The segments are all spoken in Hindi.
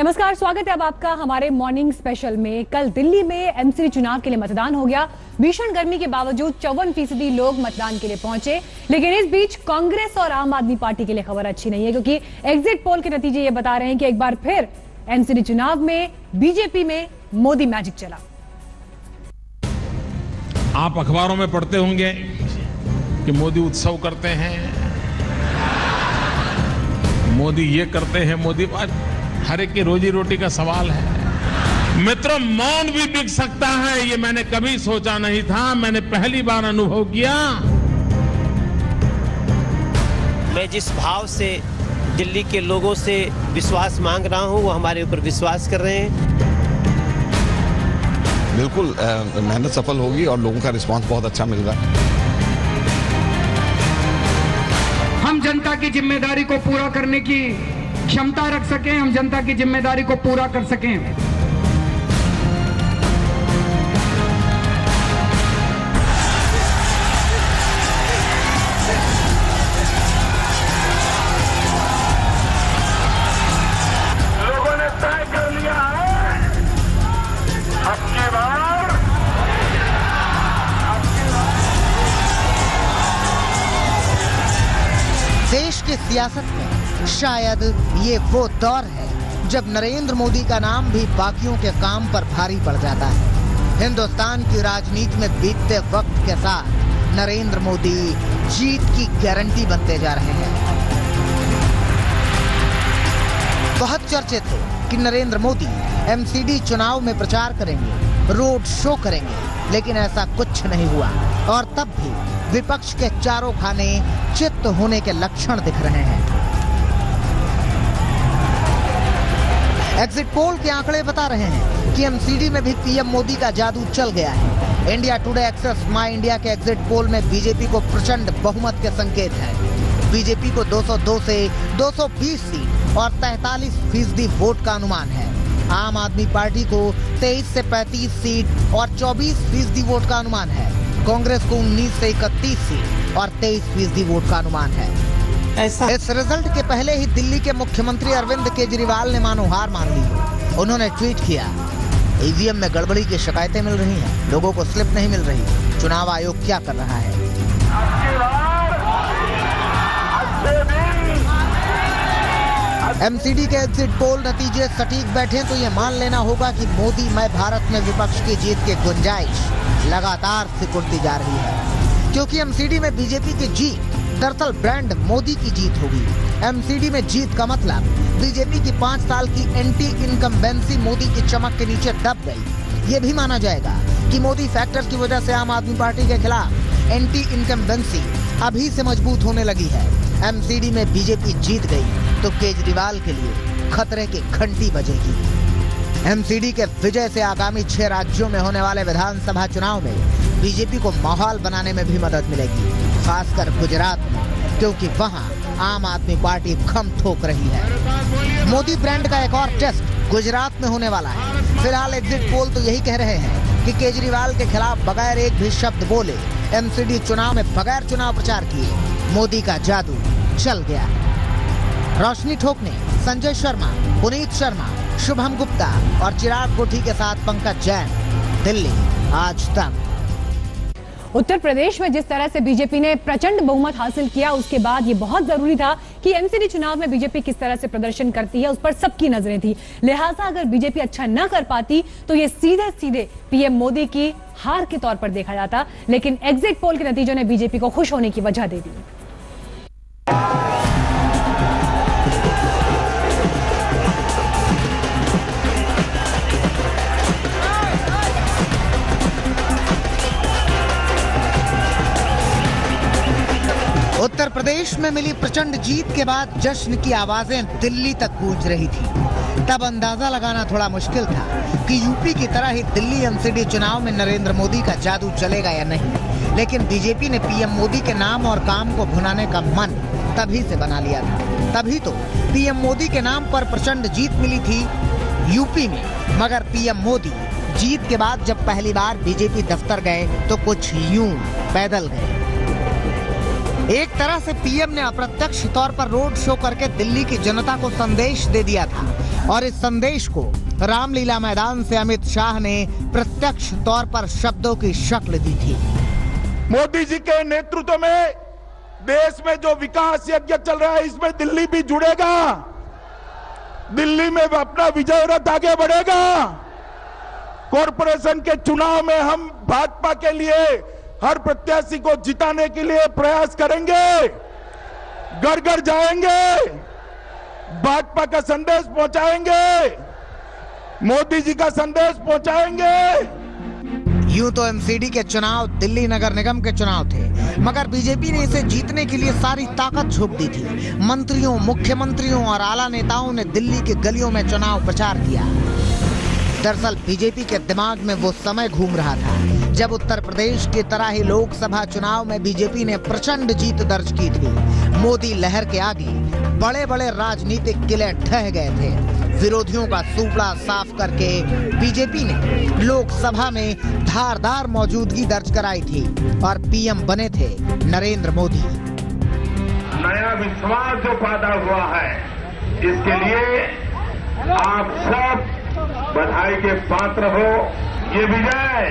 नमस्कार, स्वागत है अब आपका हमारे मॉर्निंग स्पेशल में। कल दिल्ली में एमसीडी चुनाव के लिए मतदान हो गया। भीषण गर्मी के बावजूद 54% लोग मतदान के लिए पहुंचे। लेकिन इस बीच कांग्रेस और आम आदमी पार्टी के लिए खबर अच्छी नहीं है, क्योंकि एग्जिट पोल के नतीजे ये बता रहे हैं कि एक बार फिर एमसीडी चुनाव में बीजेपी में मोदी मैजिक चला। आप अखबारों में पढ़ते होंगे कि मोदी उत्सव करते हैं, मोदी ये करते हैं, मोदी हर एक की रोजी रोटी का सवाल है। मित्रों, मौन भी बिक सकता है, ये मैंने कभी सोचा नहीं था। मैंने पहली बार अनुभव किया। मैं जिस भाव से दिल्ली के लोगों से विश्वास मांग रहा हूं, वो हमारे ऊपर विश्वास कर रहे हैं। बिल्कुल मेहनत सफल होगी और लोगों का रिस्पांस बहुत अच्छा मिल रहा है। हम जनता की जिम्मेदारी को पूरा करने की क्षमता रख सकें, हम जनता की जिम्मेदारी को पूरा कर सकें। लोगों ने तय कर लिया है, अब की बार देश की सियासत में शायद ये वो दौर है जब नरेंद्र मोदी का नाम भी बाकियों के काम पर भारी पड़ जाता है। हिंदुस्तान की राजनीति में बीतते वक्त के साथ नरेंद्र मोदी जीत की गारंटी बनते जा रहे हैं। बहुत चर्चित है कि नरेंद्र मोदी एमसीडी चुनाव में प्रचार करेंगे, रोड शो करेंगे, लेकिन ऐसा कुछ नहीं हुआ और तब भी विपक्ष के चारों खाने चित्त होने के लक्षण दिख रहे हैं। एग्जिट पोल के आंकड़े बता रहे हैं कि एमसीडी में भी पीएम मोदी का जादू चल गया है। इंडिया टुडे एक्सेस माई इंडिया के एग्जिट पोल में बीजेपी को प्रचंड बहुमत के संकेत है। बीजेपी को 202 से 220 सीट और 43% वोट का अनुमान है। आम आदमी पार्टी को 23 से 35 सीट और 24% वोट का अनुमान है। कांग्रेस को 19 से 31 सीट और 23% वोट का अनुमान है। इस रिजल्ट के पहले ही दिल्ली के मुख्यमंत्री अरविंद केजरीवाल ने मानो हार मान ली। उन्होंने ट्वीट किया, ईवीएम में गड़बड़ी की शिकायतें मिल रही हैं, लोगों को स्लिप नहीं मिल रही, चुनाव आयोग क्या कर रहा है। एमसीडी के एग्जिट पोल नतीजे सटीक बैठे तो ये मान लेना होगा कि मोदी मैं भारत में विपक्ष की जीत की गुंजाइश लगातार सिकुड़ती जा रही है, क्योंकि एमसीडी में बीजेपी की जीत दरअसल ब्रांड मोदी की जीत होगी। एमसीडी में जीत का मतलब बीजेपी की 5 साल की एंटी इनकम्बेंसी मोदी की चमक के नीचे दब गई। ये भी माना जाएगा कि मोदी फैक्टर की वजह से आम आदमी पार्टी के खिलाफ एंटी इनकम्बेंसी अभी से मजबूत होने लगी है। एमसीडी में बीजेपी जीत गई तो केजरीवाल के लिए खतरे की घंटी बजेगी। एमसीडी के विजय से आगामी 6 राज्यों में होने वाले विधानसभा चुनाव में बीजेपी को माहौल बनाने में भी मदद मिलेगी, खासकर गुजरात में, क्योंकि वहां आम आदमी पार्टी खम ठोक रही है। मोदी ब्रांड का एक और टेस्ट गुजरात में होने वाला है। फिलहाल एग्जिट पोल तो यही कह रहे हैं कि केजरीवाल के खिलाफ बगैर एक भी शब्द बोले एमसीडी चुनाव में बगैर चुनाव प्रचार किए मोदी का जादू चल गया। रोशनी ठोकने संजय शर्मा, पुनीत शर्मा, शुभम गुप्ता और चिराग कोठी के साथ पंकज जैन, दिल्ली आज तक। उत्तर प्रदेश में जिस तरह से बीजेपी ने प्रचंड बहुमत हासिल किया, उसके बाद ये बहुत जरूरी था कि एमसीडी चुनाव में बीजेपी किस तरह से प्रदर्शन करती है, उस पर सबकी नजरें थी। लिहाजा अगर बीजेपी अच्छा न कर पाती तो ये सीधे सीधे पीएम मोदी की हार के तौर पर देखा जाता। लेकिन एग्जिट पोल के नतीजों ने बीजेपी को खुश होने की वजह दे दी। उत्तर प्रदेश में मिली प्रचंड जीत के बाद जश्न की आवाजें दिल्ली तक गूंज रही थी। तब अंदाजा लगाना थोड़ा मुश्किल था कि यूपी की तरह ही दिल्ली एमसीडी चुनाव में नरेंद्र मोदी का जादू चलेगा या नहीं। लेकिन बीजेपी ने पीएम मोदी के नाम और काम को भुनाने का मन तभी से बना लिया था। तभी तो पीएम मोदी के नाम पर प्रचंड जीत मिली थी यूपी में। मगर पीएम मोदी जीत के बाद जब पहली बार बीजेपी दफ्तर गए तो कुछ यूं पैदल गए। एक तरह से पीएम ने अप्रत्यक्ष तौर पर रोड शो करके दिल्ली की जनता को संदेश दे दिया था और इस संदेश को रामलीला मैदान से अमित शाह ने प्रत्यक्ष तौर पर शब्दों की शक्ल दी थी। मोदी जी के नेतृत्व में देश में जो विकास यज्ञ चल रहा है इसमें दिल्ली भी जुड़ेगा। दिल्ली में अपना विजय रथ आगे बढ़ेगा। कॉरपोरेशन के चुनाव में हम भाजपा के लिए हर प्रत्याशी को जिताने के लिए प्रयास करेंगे। घर घर जाएंगे, भाजपा का संदेश पहुंचाएंगे, मोदी जी का संदेश पहुंचाएंगे। यूं तो एमसीडी के चुनाव दिल्ली नगर निगम के चुनाव थे, मगर बीजेपी ने इसे जीतने के लिए सारी ताकत झोंक दी थी। मंत्रियों, मुख्यमंत्रियों और आला नेताओं ने दिल्ली के गलियों में चुनाव प्रचार किया। दरअसल बीजेपी के दिमाग में वो समय घूम रहा था जब उत्तर प्रदेश की तरह ही लोकसभा चुनाव में बीजेपी ने प्रचंड जीत दर्ज की थी। मोदी लहर के आगे बड़े बड़े राजनीतिक किले ढह गए थे। विरोधियों का सूपड़ा साफ करके बीजेपी ने लोकसभा में धारदार मौजूदगी दर्ज कराई थी और पीएम बने थे नरेंद्र मोदी। नया विश्वास जो पैदा हुआ है, इसके लिए आप सब बधाई के पात्र हो। ये विजय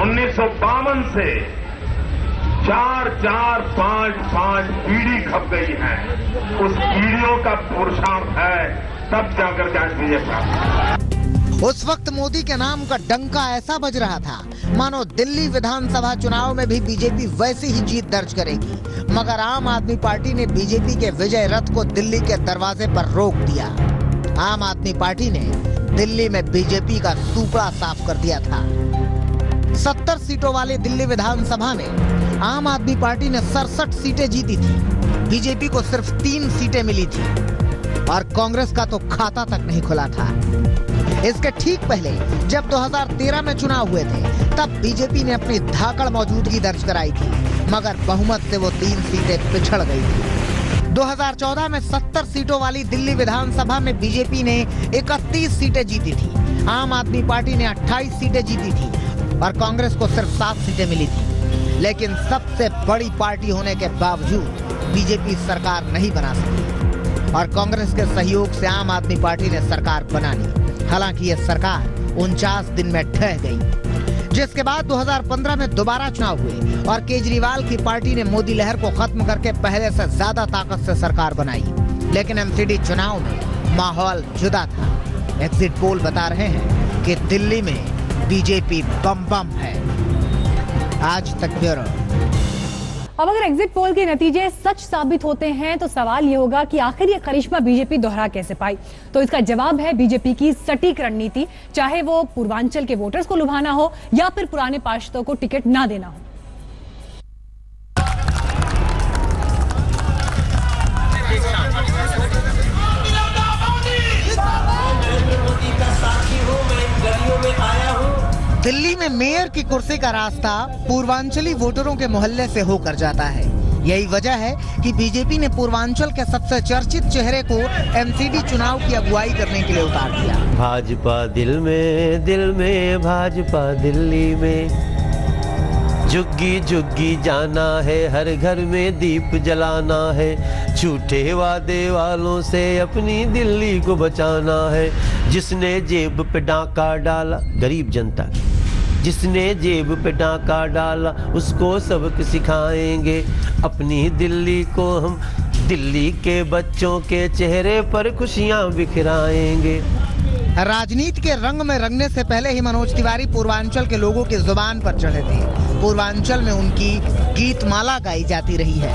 1952 से 4-4-5-5 पीढ़ी खप गई है। उस पीढ़ियों का पुरुषार्थ है, तब जाकर के आज विजय प्राप्त। उस वक्त मोदी के नाम का डंका ऐसा बज रहा था मानो दिल्ली विधानसभा चुनाव में भी बीजेपी वैसी ही जीत दर्ज करेगी। मगर आम आदमी पार्टी ने बीजेपी के विजय रथ को दिल्ली के दरवाजे पर रोक दिया। आम आदमी पार्टी ने दिल्ली में बीजेपी का सूपड़ा साफ कर दिया था। 70 सीटों वाले दिल्ली विधानसभा में आम आदमी पार्टी ने 67 सीटें जीती थी। बीजेपी को सिर्फ 3 सीटें मिली थी और कांग्रेस का तो खाता तक नहीं खुला था। इसके ठीक पहले जब 2013 में चुनाव हुए थे, तब बीजेपी ने अपनी धाकड़ मौजूदगी दर्ज कराई थी, मगर बहुमत से वो 3 सीटें पिछड़ गई थी। 2014 में 70 सीटों वाली दिल्ली विधानसभा में बीजेपी ने 31 सीटें जीती थी। आम आदमी पार्टी ने 28 सीटें जीती थी और कांग्रेस को सिर्फ 7 सीटें मिली थी। लेकिन सबसे बड़ी पार्टी होने के बावजूद बीजेपी सरकार नहीं बना सकी और कांग्रेस के सहयोग से आम आदमी पार्टी ने सरकार बना ली। हालांकि यह सरकार 49 दिन में ढह गई, जिसके बाद 2015 में दोबारा चुनाव हुए और केजरीवाल की पार्टी ने मोदी लहर को खत्म करके पहले से ज्यादा ताकत से सरकार बनाई। लेकिन एमसीडी चुनाव में माहौल जुदा था। एग्जिट पोल बता रहे हैं कि दिल्ली में बीजेपी बम बम है। आज तक ब्यूरो। अब अगर एग्जिट पोल के नतीजे सच साबित होते हैं तो सवाल ये होगा कि आखिर ये करिश्मा बीजेपी दोहरा कैसे पाई। तो इसका जवाब है बीजेपी की सटीक रणनीति, चाहे वो पूर्वांचल के वोटर्स को लुभाना हो या फिर पुराने पार्षदों को टिकट ना देना हो। दिल्ली में मेयर की कुर्सी का रास्ता पूर्वांचली वोटरों के मोहल्ले से होकर जाता है। यही वजह है कि बीजेपी ने पूर्वांचल के सबसे चर्चित चेहरे को एमसीडी चुनाव की अगुवाई करने के लिए उतार दिया। भाजपा दिल में भाजपा दिल्ली में, झुग्गी झुग्गी जाना है, हर घर में दीप जलाना है, झूठे वादे वालों से अपनी दिल्ली को बचाना है। जिसने जेब पे डाका डाला, गरीब जनता की, जिसने जेब पे डाका डाला उसको सबक सिखाएंगे। अपनी दिल्ली को हम दिल्ली के बच्चों के चेहरे पर खुशियां बिखराएंगे। राजनीति के रंग में रंगने से पहले ही मनोज तिवारी पूर्वांचल के लोगों की जुबान पर चढ़े थे। पूर्वांचल में उनकी गीत माला गाई जाती रही है।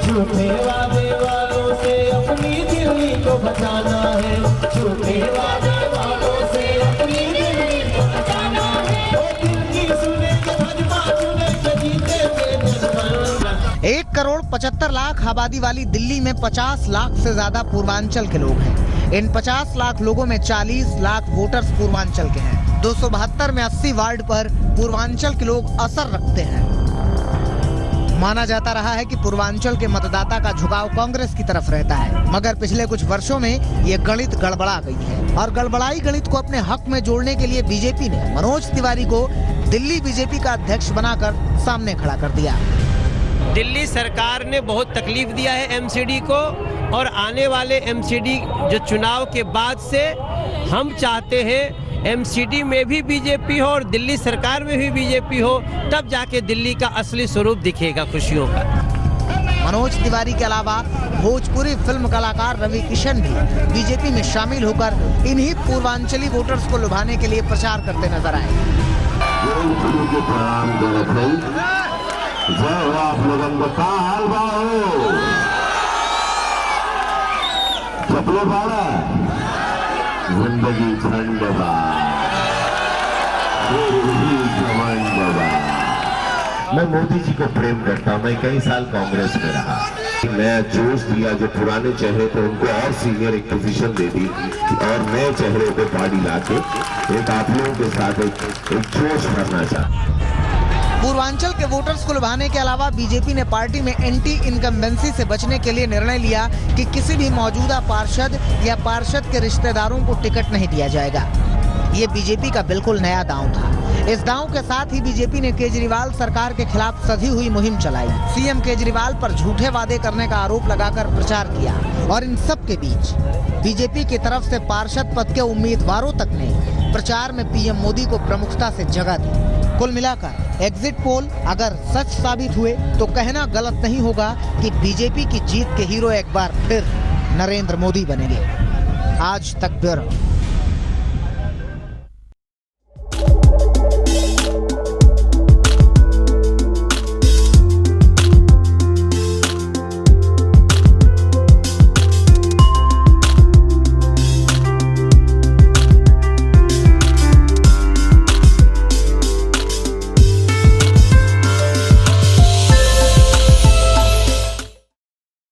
झूठे वादे वालों से अपनी दिल्ली को बचाना है, झूठे वादे वालों से अपनी दिल्ली को बचाना है। ओ दिल की सुने के भाजपा चुने के जीते थे जनगण। 1,75,00,000 आबादी वाली दिल्ली में 50 लाख से ज्यादा पूर्वांचल के लोग हैं। इन 50 लाख लोगों में 40 लाख वोटर्स पूर्वांचल के हैं। 272 में 80 वार्ड पर पूर्वांचल के लोग असर रखते हैं। माना जाता रहा है कि पूर्वांचल के मतदाता का झुकाव कांग्रेस की तरफ रहता है, मगर पिछले कुछ वर्षों में ये गणित गड़बड़ा गई है और गड़बड़ाई गणित को अपने हक में जोड़ने के लिए बीजेपी ने मनोज तिवारी को दिल्ली बीजेपी का अध्यक्ष बनाकर सामने खड़ा कर दिया। दिल्ली सरकार ने बहुत तकलीफ दिया है एमसीडी को, और आने वाले एमसीडी जो चुनाव के बाद से हम चाहते हैं एमसीडी में भी बीजेपी हो और दिल्ली सरकार में भी बीजेपी हो, तब जाके दिल्ली का असली स्वरूप दिखेगा खुशियों का। मनोज तिवारी के अलावा भोजपुरी फिल्म कलाकार रवि किशन भी बीजेपी में शामिल होकर इन्हीं पूर्वांचली वोटर्स को लुभाने के लिए प्रचार करते नजर आए। आप लोगन को का हाल बा हो चपलो बाड़ा जिंदगी ठंड बा घमंड बा। मैं मोदी जी को प्रेम करता हूँ। मैं कई साल कांग्रेस में रहा, नया जोश दिया। जो पुराने चेहरे थे उनको और सीनियर एक पोजीशन दे दी और नए चेहरे को पार्टी लाके एक आप लोगों के साथ एक जोश भरना चाहता। पूर्वांचल के वोटर्स को लुभाने के अलावा बीजेपी ने पार्टी में एंटी इनकम्बेंसी से बचने के लिए निर्णय लिया कि किसी भी मौजूदा पार्षद या पार्षद के रिश्तेदारों को टिकट नहीं दिया जाएगा। ये बीजेपी का बिल्कुल नया दांव था। इस दांव के साथ ही बीजेपी ने केजरीवाल सरकार के खिलाफ सधी हुई मुहिम चलाई। सीएम केजरीवाल पर झूठे वादे करने का आरोप लगाकर प्रचार किया, और इन सब के बीच बीजेपी की तरफ से पार्षद पद के उम्मीदवारों तक ने प्रचार में पीएम मोदी को प्रमुखता से जगह दी। कुल मिलाकर एग्जिट पोल अगर सच साबित हुए तो कहना गलत नहीं होगा कि बीजेपी की जीत के हीरो एक बार फिर नरेंद्र मोदी बनेंगे। आज तक ब्यूरो।